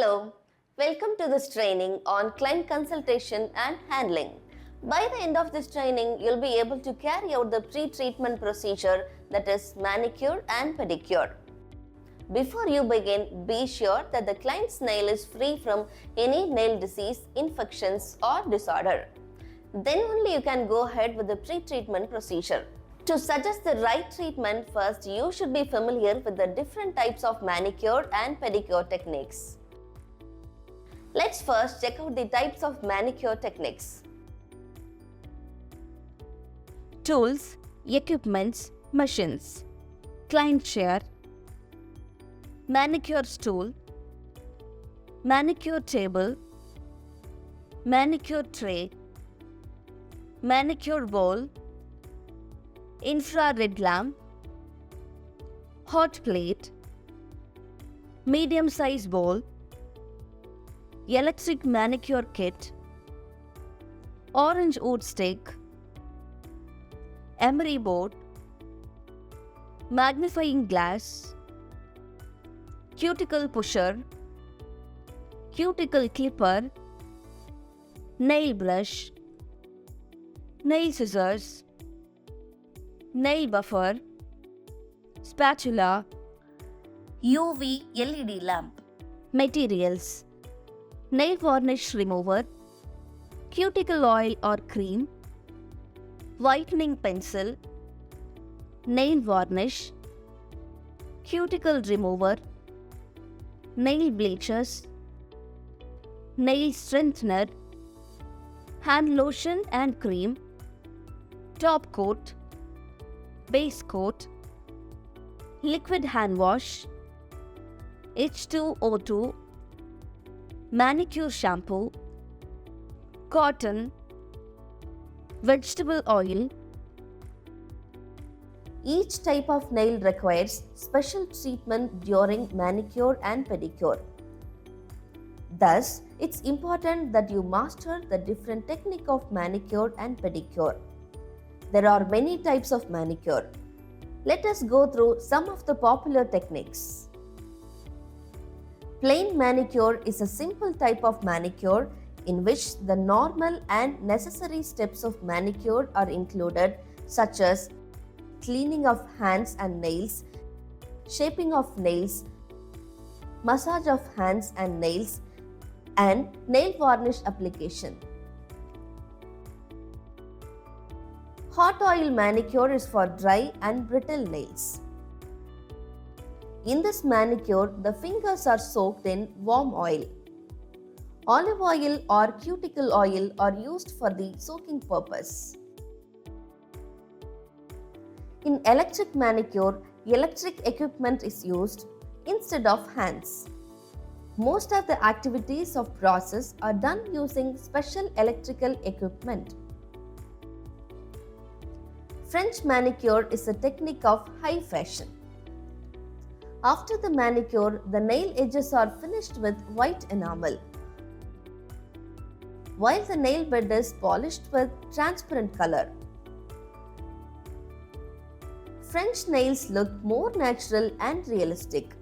Hello, welcome to this training on Client Consultation and Handling. By the end of this training, you'll be able to carry out the pre-treatment procedure, that is manicure and pedicure. Before you begin, be sure that the client's nail is free from any nail disease, infections or disorder. Then only you can go ahead with the pre-treatment procedure. To suggest the right treatment, first you should be familiar with the different types of manicure and pedicure techniques. Let's first check out the types of manicure techniques. Tools, equipments, machines. Client chair, manicure stool, manicure table, manicure tray, manicure bowl, infrared lamp, hot plate, medium size bowl, electric manicure kit, orange wood stick, emery board, magnifying glass, cuticle pusher, cuticle clipper, nail brush, nail scissors, nail buffer, spatula, UV LED lamp. Materials: nail varnish remover, cuticle oil or cream, whitening pencil, nail varnish, cuticle remover, nail bleachers, nail strengthener, hand lotion and cream, top coat, base coat, liquid hand wash, H2O2, manicure shampoo, cotton, vegetable oil. Each type of nail requires special treatment during manicure and pedicure. Thus, it's important that you master the different technique of manicure and pedicure. There are many types of manicure. Let us go through some of the popular techniques. Plain manicure is a simple type of manicure in which the normal and necessary steps of manicure are included, such as cleaning of hands and nails, shaping of nails, massage of hands and nails, and nail varnish application. Hot oil manicure is for dry and brittle nails. In this manicure, the fingers are soaked in warm oil. Olive oil or cuticle oil are used for the soaking purpose. In electric manicure, electric equipment is used instead of hands. Most of the activities of process are done using special electrical equipment. French manicure is a technique of high fashion. After the manicure, the nail edges are finished with white enamel, while the nail bed is polished with transparent color. French nails look more natural and realistic.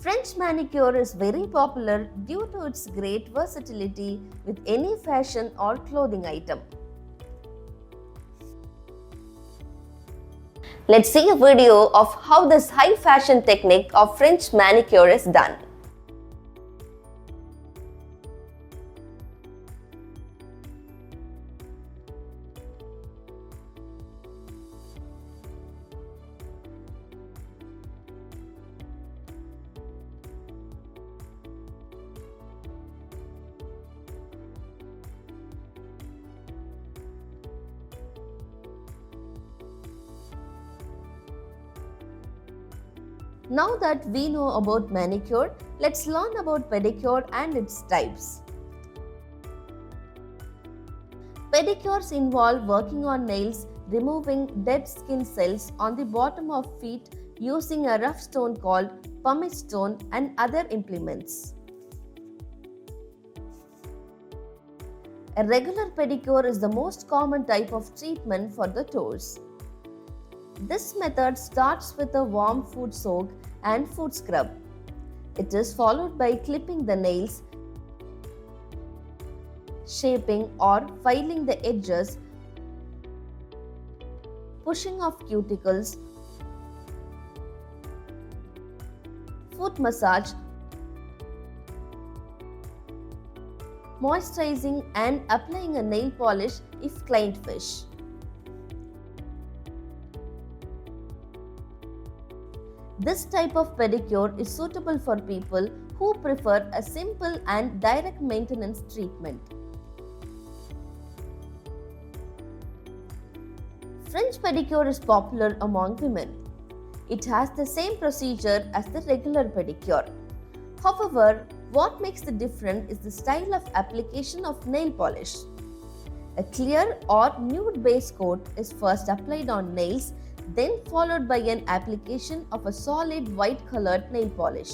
French manicure is very popular due to its great versatility with any fashion or clothing item. Let's see a video of how this high fashion technique of French manicure is done. Now that we know about manicure, let's learn about pedicure and its types. Pedicures involve working on nails, removing dead skin cells on the bottom of feet using a rough stone called pumice stone and other implements. A regular pedicure is the most common type of treatment for the toes. This method starts with a warm foot soak and foot scrub. It is followed by clipping the nails, shaping or filing the edges, pushing off cuticles, foot massage, moisturizing and applying a nail polish if client wish. This type of pedicure is suitable for people who prefer a simple and direct maintenance treatment. French pedicure is popular among women. It has the same procedure as the regular pedicure. However, what makes the difference is the style of application of nail polish. A clear or nude base coat is first applied on nails, then followed by an application of a solid white colored nail polish.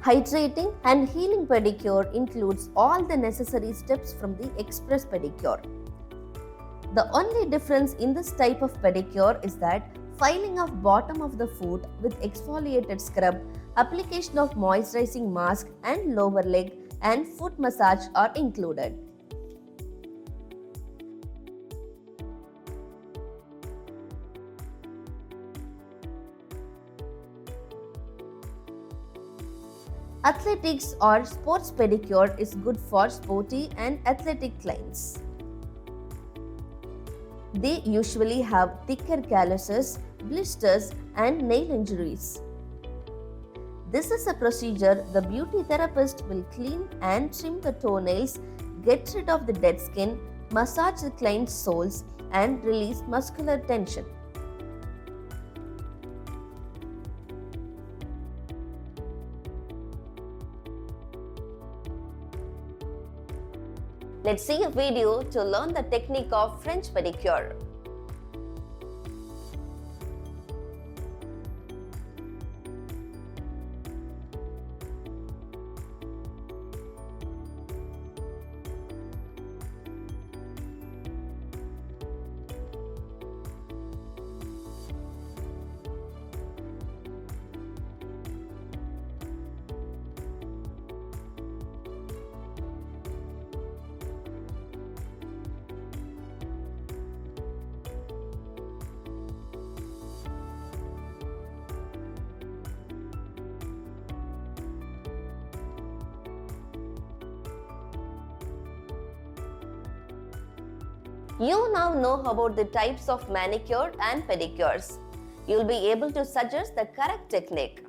Hydrating and healing pedicure includes all the necessary steps from the express pedicure. The only difference in this type of pedicure is that filing of bottom of the foot with exfoliated scrub, application of moisturizing mask and lower leg and foot massage are included. Athletics or sports pedicure is good for sporty and athletic clients. They usually have thicker calluses, blisters, and nail injuries. This is a procedure the beauty therapist will clean and trim the toenails, get rid of the dead skin, massage the client's soles, and release muscular tension. Let's see a video to learn the technique of French pedicure. You now know about the types of manicure and pedicures. You'll be able to suggest the correct technique.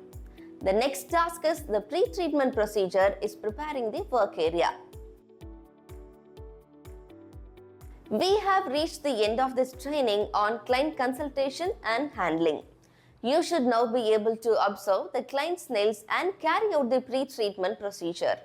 The next task is the pre-treatment procedure is preparing the work area. We have reached the end of this training on client consultation and handling. You should now be able to observe the client's nails and carry out the pre-treatment procedure.